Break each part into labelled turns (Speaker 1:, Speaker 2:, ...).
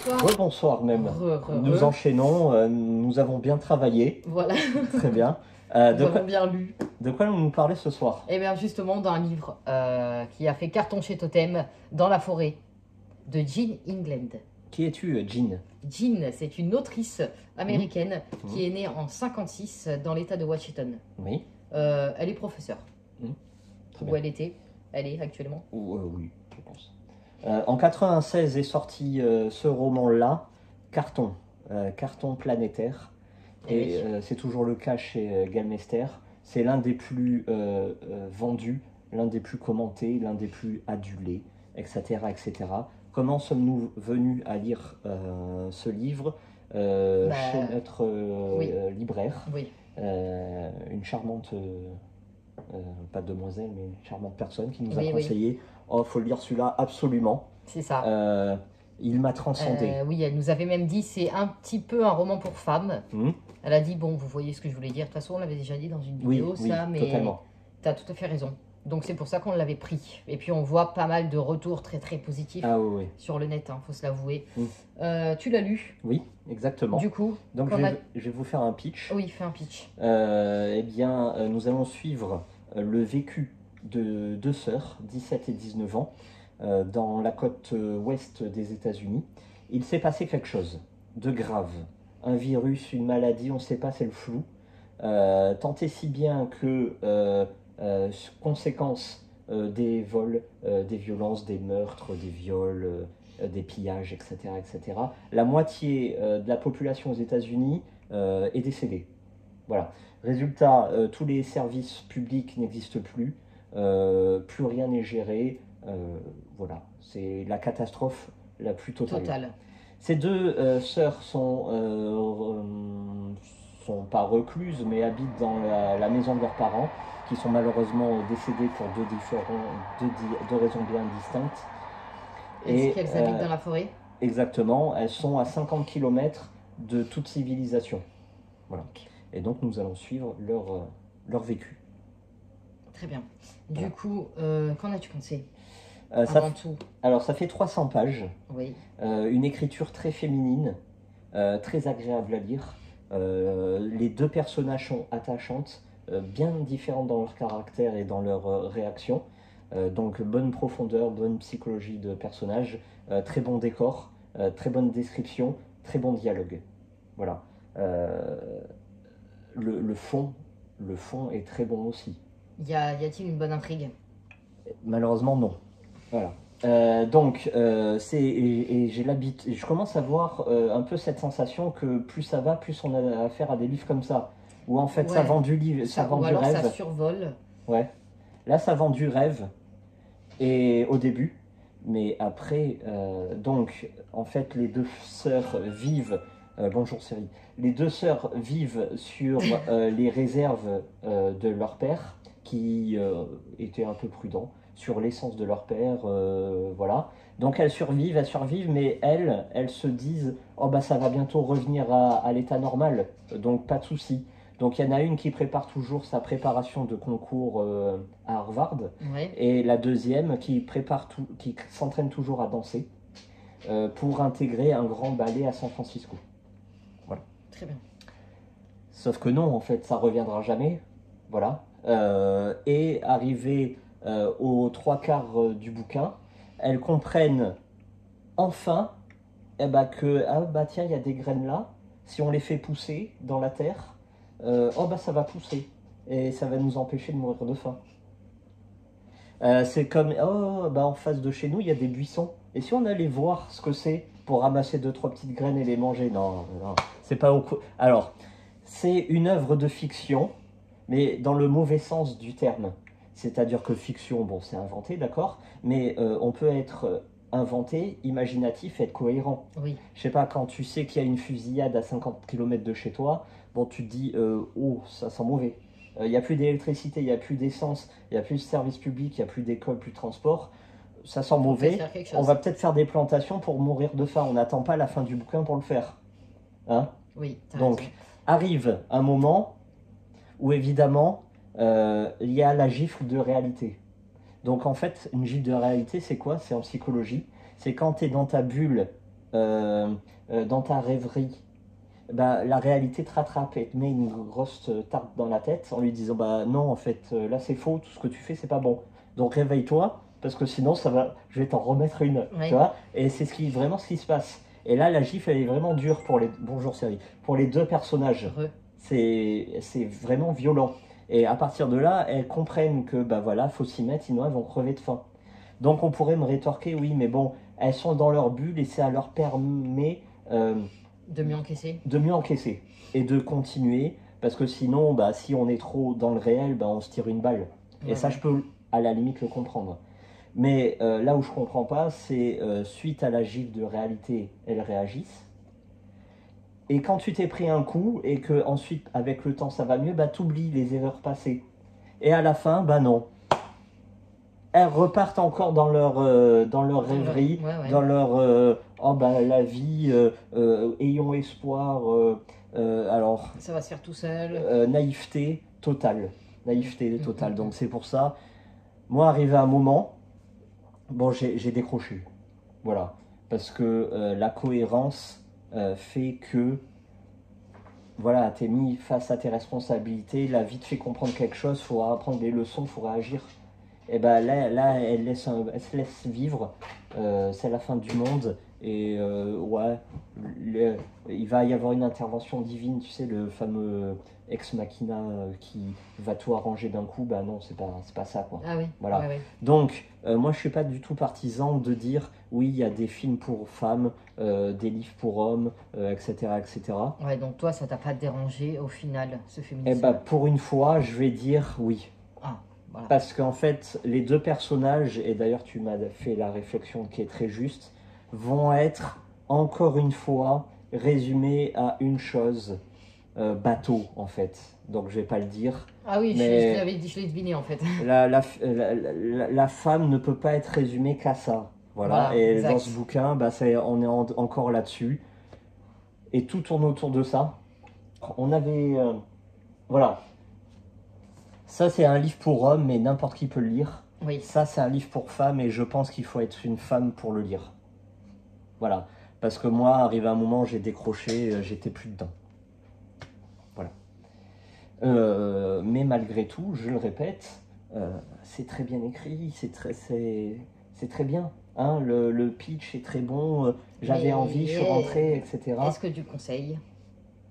Speaker 1: rebonsoir.
Speaker 2: Rebonsoir même. Nous enchaînons, nous avons bien travaillé.
Speaker 1: Voilà.
Speaker 2: Très bien.
Speaker 1: Nous avons bien lu.
Speaker 2: De quoi nous parler ce soir?
Speaker 1: Eh bien justement d'un livre qui a fait carton chez Totem, Dans la forêt, de Jean England.
Speaker 2: Qui es-tu, Jean?
Speaker 1: Jean, c'est une autrice américaine qui est née en 56 dans l'état de Washington.
Speaker 2: Oui.
Speaker 1: Elle est professeure.
Speaker 2: Très
Speaker 1: Où
Speaker 2: bien.
Speaker 1: elle était. Elle est actuellement.
Speaker 2: Oui, je pense. En 96 est sorti ce roman-là, Carton, Carton planétaire. Et c'est toujours le cas chez Galmester. C'est l'un des plus vendus, l'un des plus commentés, l'un des plus adulés, etc. etc. Comment sommes-nous venus à lire ce livre chez notre libraire?
Speaker 1: Oui.
Speaker 2: Une charmante, pas demoiselle, mais une charmante personne qui nous a
Speaker 1: Oui,
Speaker 2: conseillé oh, faut lire celui-là absolument.
Speaker 1: C'est ça.
Speaker 2: Il m'a transcendé.
Speaker 1: Oui, elle nous avait même dit c'est un petit peu un roman pour femmes. Elle a dit bon, vous voyez ce que je voulais dire. De toute façon, on l'avait déjà dit dans une vidéo, ça, mais tu as tout à fait raison. Donc c'est pour ça qu'on l'avait pris. Et puis on voit pas mal de retours très très positifs sur le net, faut se l'avouer. Tu l'as lu?
Speaker 2: Oui, exactement.
Speaker 1: Du coup,
Speaker 2: donc je vais vous faire un pitch.
Speaker 1: Oui, fais un pitch.
Speaker 2: Eh bien, nous allons suivre le vécu de deux sœurs, 17 et 19 ans, dans la côte ouest des États-Unis. Il s'est passé quelque chose de grave. Un virus, une maladie, on ne sait pas, c'est le flou. Tant et si bien que, conséquence des vols, des violences, des meurtres, des viols, des pillages, etc., etc., la moitié de la population aux États-Unis est décédée. Voilà. Résultat, tous les services publics n'existent plus, plus rien n'est géré. Voilà, c'est la catastrophe la plus totale. Ces deux sœurs sont pas recluses, mais habitent dans la maison de leurs parents, qui sont malheureusement décédés pour deux raisons bien distinctes.
Speaker 1: Est-ce qu'elles habitent dans la forêt?
Speaker 2: Exactement, elles sont à 50 km de toute civilisation. Voilà. Et donc nous allons suivre leur vécu.
Speaker 1: Très bien. Du coup, qu'en as-tu pensé?
Speaker 2: Alors ça fait 300 pages.
Speaker 1: Oui.
Speaker 2: Une écriture très féminine, très agréable à lire. Les deux personnages sont attachantes, bien différentes dans leur caractère et dans leur réaction. Donc bonne profondeur, bonne psychologie de personnage, très bon décor, très bonne description, très bon dialogue. Voilà. Le fond est très bon aussi.
Speaker 1: Y a-t-il une bonne intrigue?
Speaker 2: Malheureusement non. Voilà. Donc je commence à avoir un peu cette sensation que plus ça va, plus on a affaire à des livres comme ça, où en fait ça vend du livre, ça vend du rêve.
Speaker 1: Ça survole.
Speaker 2: Ouais. Là ça vend du rêve et au début, mais après donc en fait les deux sœurs vivent. Bonjour Cyril. Les deux sœurs vivent sur les réserves de leur père, qui était un peu prudent sur l'essence de leur père, voilà. Donc elles survivent, mais elles se disent « Oh bah ça va bientôt revenir à l'état normal, donc pas de souci ». Donc il y en a une qui prépare toujours sa préparation de concours à Harvard, et la deuxième qui s'entraîne toujours à danser pour intégrer un grand ballet à San Francisco. Voilà.
Speaker 1: Très bien.
Speaker 2: Sauf que non, en fait, ça reviendra jamais. Voilà. Et arrivé aux 3/4 du bouquin, elles comprennent enfin que tiens, il y a des graines là, si on les fait pousser dans la terre, ça va pousser et ça va nous empêcher de mourir de faim. C'est comme en face de chez nous il y a des buissons, et si on allait voir ce que c'est pour ramasser 2-3 petites graines et les manger? Non, c'est pas au... Alors c'est une œuvre de fiction, mais dans le mauvais sens du terme. C'est-à-dire que fiction, bon, c'est inventé, d'accord, mais on peut être inventé, imaginatif et être cohérent.
Speaker 1: Oui.
Speaker 2: Je sais pas, quand tu sais qu'il y a une fusillade à 50 km de chez toi, bon, tu te dis, oh, ça sent mauvais. Il n'y a plus d'électricité, il n'y a plus d'essence, il n'y a plus de service public, il n'y a plus d'école, plus de transport. Ça sent mauvais. On va peut-être faire des plantations pour mourir de faim. On n'attend pas la fin du bouquin pour le faire. Hein?
Speaker 1: Oui,
Speaker 2: donc, arrive un moment où évidemment il y a la gifle de réalité. Donc en fait, une gifle de réalité, c'est quoi? C'est en psychologie. C'est quand tu es dans ta bulle dans ta rêverie, bah, la réalité te rattrape et te met une grosse tarte dans la tête en lui disant bah non en fait là c'est faux, tout ce que tu fais c'est pas bon. Donc réveille-toi parce que sinon je vais t'en remettre une,
Speaker 1: oui.
Speaker 2: tu vois. Et c'est vraiment ce qui se passe. Et là la gifle elle est vraiment dure pour les bonjour série, pour les deux personnages. C'est vraiment violent. Et à partir de là elles comprennent que bah voilà faut s'y mettre sinon elles vont crever de faim. Donc on pourrait me rétorquer oui mais bon elles sont dans leur bulle et ça leur permet
Speaker 1: de mieux encaisser.
Speaker 2: De mieux encaisser et de continuer, parce que sinon, bah, si on est trop dans le réel, bah, on se tire une balle. Et ça, je peux à la limite le comprendre. Mais là où je comprends pas, c'est suite à la gifle de réalité, elles réagissent. Et quand tu t'es pris un coup et que ensuite, avec le temps, ça va mieux, bah, t'oublies les erreurs passées. Et à la fin, bah non. Elles repartent encore dans leur rêverie, dans leur oh bah la vie, ayons espoir, alors
Speaker 1: ça va se faire tout seul.
Speaker 2: Naïveté totale, donc c'est pour ça, moi arrivé à un moment, bon j'ai décroché, voilà, parce que la cohérence fait que voilà, t'es mis face à tes responsabilités, la vie te fait comprendre quelque chose, il faut apprendre des leçons, il faut réagir. Et ben là elle se laisse vivre, c'est la fin du monde, et ouais, il va y avoir une intervention divine, tu sais, le fameux ex machina qui va tout arranger d'un coup, bah non, c'est pas ça quoi.
Speaker 1: Ah oui,
Speaker 2: voilà.
Speaker 1: Ouais.
Speaker 2: Donc, moi je suis pas du tout partisan de dire, oui, il y a des films pour femmes, des livres pour hommes, etc., etc.
Speaker 1: Ouais, donc toi, ça t'a pas dérangé au final, ce féminisme?
Speaker 2: Et bah pour une fois, je vais dire oui.
Speaker 1: Ah. Voilà.
Speaker 2: Parce qu'en fait, les deux personnages, et d'ailleurs tu m'as fait la réflexion qui est très juste, vont être encore une fois résumés à une chose, bateau en fait. Donc je vais pas le dire.
Speaker 1: Ah oui, mais je l'ai deviné en fait.
Speaker 2: La femme ne peut pas être résumée qu'à ça. Voilà. Et exact. Dans ce bouquin, bah, on est encore là-dessus. Et tout tourne autour de ça. On avait... voilà. Ça, c'est un livre pour hommes, mais n'importe qui peut le lire.
Speaker 1: Oui.
Speaker 2: Ça, c'est un livre pour femmes, et je pense qu'il faut être une femme pour le lire. Voilà. Parce que moi, arrivé à un moment, j'ai décroché, j'étais plus dedans. Voilà. Mais malgré tout, je le répète, c'est très bien écrit, c'est très bien. Hein, le pitch est très bon, j'avais envie, je suis rentré, etc.
Speaker 1: Est-ce que tu conseilles?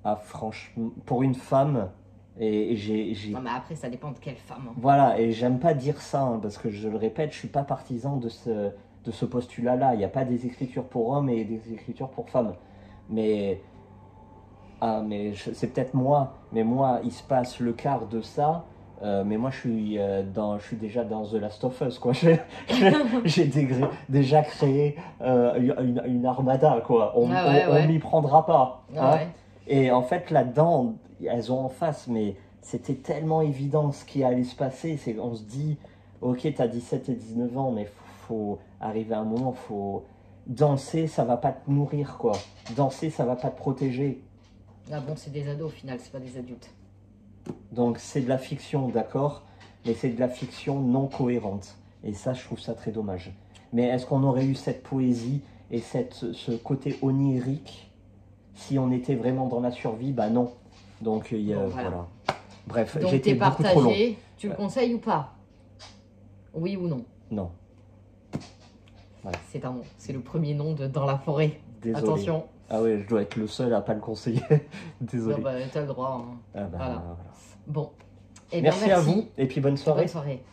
Speaker 2: Ah, franchement, pour une femme... Et
Speaker 1: non, mais après, ça dépend de quelle femme. Hein.
Speaker 2: Voilà, et j'aime pas dire ça, hein, parce que je le répète, je suis pas partisan de ce postulat-là. Il n'y a pas des écritures pour hommes et des écritures pour femmes. Mais c'est peut-être moi. Mais moi, il se passe le quart de ça. Mais moi, je suis déjà dans The Last of Us, quoi. J'ai déjà créé une armada, quoi. On m'y prendra pas. Hein. Et en fait, là-dedans, elles ont en face, mais c'était tellement évident ce qui allait se passer. On se dit, ok, t'as 17 et 19 ans, mais faut arriver à un moment, faut danser, ça va pas te nourrir, quoi. Danser, ça va pas te protéger.
Speaker 1: Ah bon, c'est des ados au final, c'est pas des adultes.
Speaker 2: Donc c'est de la fiction, d'accord, mais c'est de la fiction non cohérente. Et ça, je trouve ça très dommage. Mais est-ce qu'on aurait eu cette poésie et ce côté onirique si on était vraiment dans la survie? Bah non. Donc voilà. Bref, j'étais beaucoup trop long.
Speaker 1: Tu le conseilles ou pas? Oui ou non?
Speaker 2: Non.
Speaker 1: Voilà. C'est un non. C'est le premier nom de Dans la forêt.
Speaker 2: Désolé.
Speaker 1: Attention.
Speaker 2: Ah ouais, je dois être le seul à pas le conseiller. Désolé.
Speaker 1: Non, bah, t'as le droit. Hein.
Speaker 2: Ah bah, voilà.
Speaker 1: Bon.
Speaker 2: Merci à vous et puis bonne soirée.
Speaker 1: Bonne soirée.